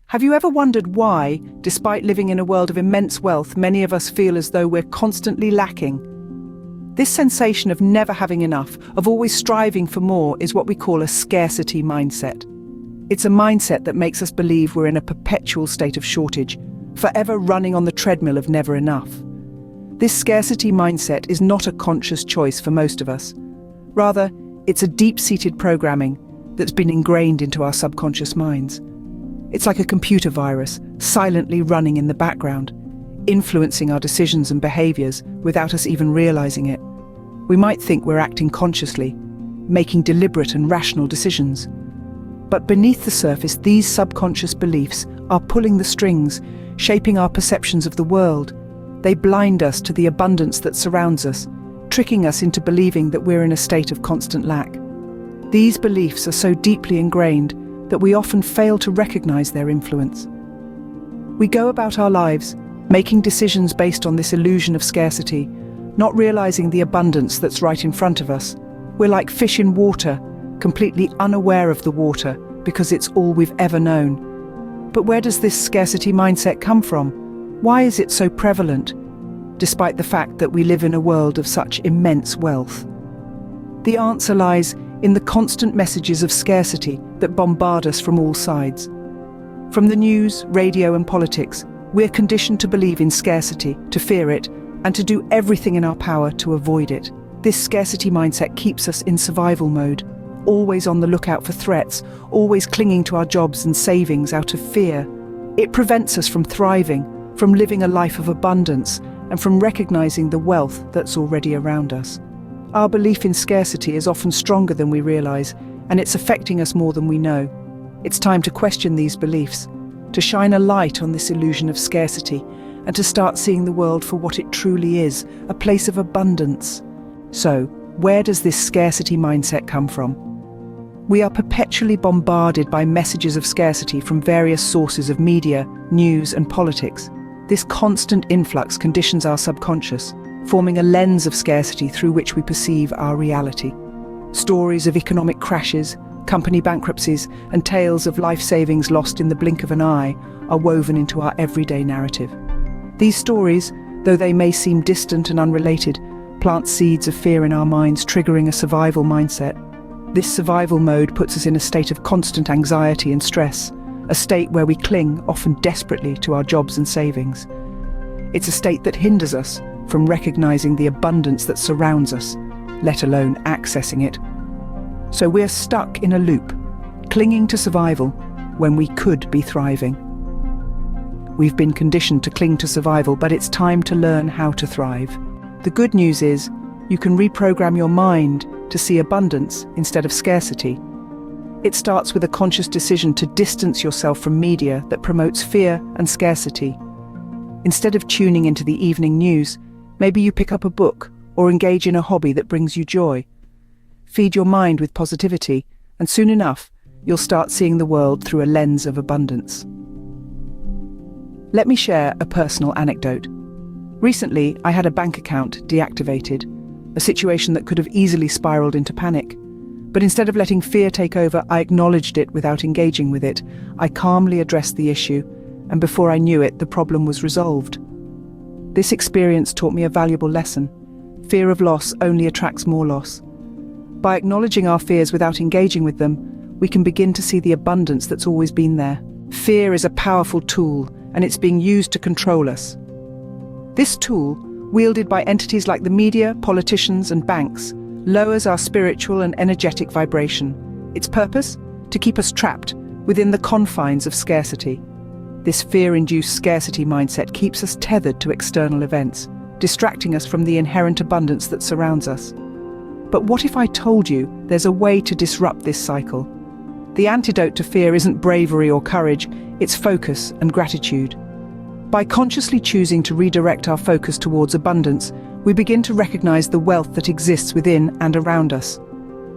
Have you ever wondered why, despite living in a world of immense wealth, many of us feel as though we're constantly lacking? This sensation of never having enough, of always striving for more, is what we call a scarcity mindset. It's a mindset that makes us believe we're in a perpetual state of shortage, forever running on the treadmill of never enough. This scarcity mindset is not a conscious choice for most of us. Rather, it's a deep-seated programming that's been ingrained into our subconscious minds. It's like a computer virus, silently running in the background, influencing our decisions and behaviors without us even realizing it. We might think we're acting consciously, making deliberate and rational decisions. But beneath the surface, these subconscious beliefs are pulling the strings, shaping our perceptions of the world. They blind us to the abundance that surrounds us, tricking us into believing that we're in a state of constant lack. These beliefs are so deeply ingrained that we often fail to recognize their influence. We go about our lives, making decisions based on this illusion of scarcity, not realizing the abundance that's right in front of us. We're like fish in water, completely unaware of the water because it's all we've ever known. But where does this scarcity mindset come from? Why is it so prevalent, despite the fact that we live in a world of such immense wealth? The answer lies in the constant messages of scarcity that bombard us from all sides. From the news, radio, and politics, we're conditioned to believe in scarcity, to fear it, and to do everything in our power to avoid it. This scarcity mindset keeps us in survival mode, always on the lookout for threats, always clinging to our jobs and savings out of fear. It prevents us from thriving, from living a life of abundance, and from recognizing the wealth that's already around us. Our belief in scarcity is often stronger than we realize, and it's affecting us more than we know. It's time to question these beliefs, to shine a light on this illusion of scarcity, and to start seeing the world for what it truly is, a place of abundance. So, where does this scarcity mindset come from? We are perpetually bombarded by messages of scarcity from various sources of media, news, and politics. This constant influx conditions our subconscious, forming a lens of scarcity through which we perceive our reality. Stories of economic crashes, company bankruptcies, and tales of life savings lost in the blink of an eye are woven into our everyday narrative. These stories, though they may seem distant and unrelated, plant seeds of fear in our minds, triggering a survival mindset. This survival mode puts us in a state of constant anxiety and stress, a state where we cling, often desperately, to our jobs and savings. It's a state that hinders us from recognizing the abundance that surrounds us, let alone accessing it. So we're stuck in a loop, clinging to survival when we could be thriving. We've been conditioned to cling to survival, but it's time to learn how to thrive. The good news is, you can reprogram your mind to see abundance instead of scarcity. It starts with a conscious decision to distance yourself from media that promotes fear and scarcity. Instead of tuning into the evening news, maybe you pick up a book or engage in a hobby that brings you joy. Feed your mind with positivity, and soon enough, you'll start seeing the world through a lens of abundance. Let me share a personal anecdote. Recently, I had a bank account deactivated, a situation that could have easily spiraled into panic. But instead of letting fear take over, I acknowledged it without engaging with it. I calmly addressed the issue, and before I knew it, the problem was resolved. This experience taught me a valuable lesson. Fear of loss only attracts more loss. By acknowledging our fears without engaging with them, we can begin to see the abundance that's always been there. Fear is a powerful tool, and it's being used to control us. This tool, wielded by entities like the media, politicians, and banks, lowers our spiritual and energetic vibration. Its purpose? To keep us trapped within the confines of scarcity. This fear-induced scarcity mindset keeps us tethered to external events, distracting us from the inherent abundance that surrounds us. But what if I told you there's a way to disrupt this cycle? The antidote to fear isn't bravery or courage, it's focus and gratitude. By consciously choosing to redirect our focus towards abundance, we begin to recognize the wealth that exists within and around us.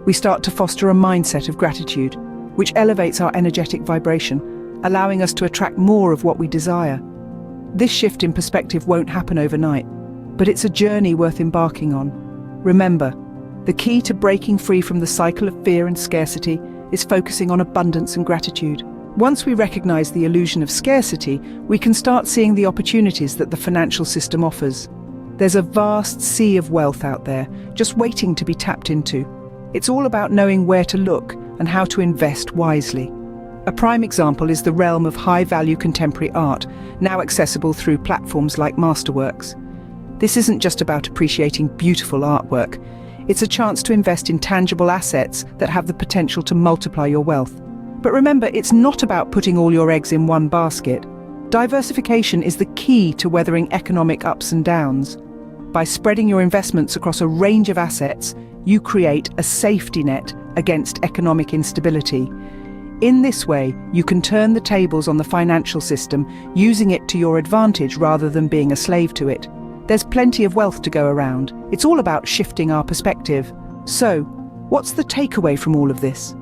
We start to foster a mindset of gratitude, which elevates our energetic vibration, allowing us to attract more of what we desire. This shift in perspective won't happen overnight, but it's a journey worth embarking on. Remember, the key to breaking free from the cycle of fear and scarcity is focusing on abundance and gratitude. Once we recognize the illusion of scarcity, we can start seeing the opportunities that the financial system offers. There's a vast sea of wealth out there, just waiting to be tapped into. It's all about knowing where to look and how to invest wisely. A prime example is the realm of high-value contemporary art, now accessible through platforms like Masterworks. This isn't just about appreciating beautiful artwork. It's a chance to invest in tangible assets that have the potential to multiply your wealth. But remember, it's not about putting all your eggs in one basket. Diversification is the key to weathering economic ups and downs. By spreading your investments across a range of assets, you create a safety net against economic instability. In this way, you can turn the tables on the financial system, using it to your advantage rather than being a slave to it. There's plenty of wealth to go around. It's all about shifting our perspective. So, what's the takeaway from all of this?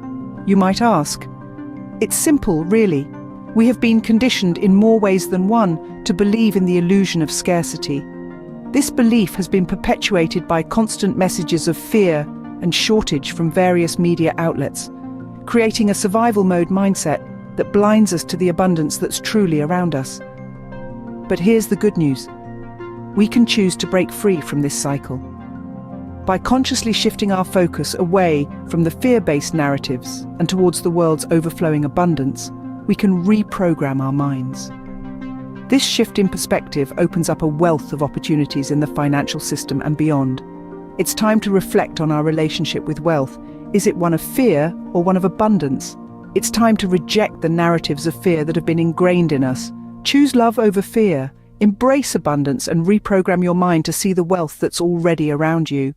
You might ask. It's simple, really. We have been conditioned in more ways than one to believe in the illusion of scarcity. This belief has been perpetuated by constant messages of fear and shortage from various media outlets, creating a survival mode mindset that blinds us to the abundance that's truly around us. But here's the good news. We can choose to break free from this cycle. By consciously shifting our focus away from the fear-based narratives and towards the world's overflowing abundance, we can reprogram our minds. This shift in perspective opens up a wealth of opportunities in the financial system and beyond. It's time to reflect on our relationship with wealth. Is it one of fear or one of abundance? It's time to reject the narratives of fear that have been ingrained in us. Choose love over fear, embrace abundance, and reprogram your mind to see the wealth that's already around you.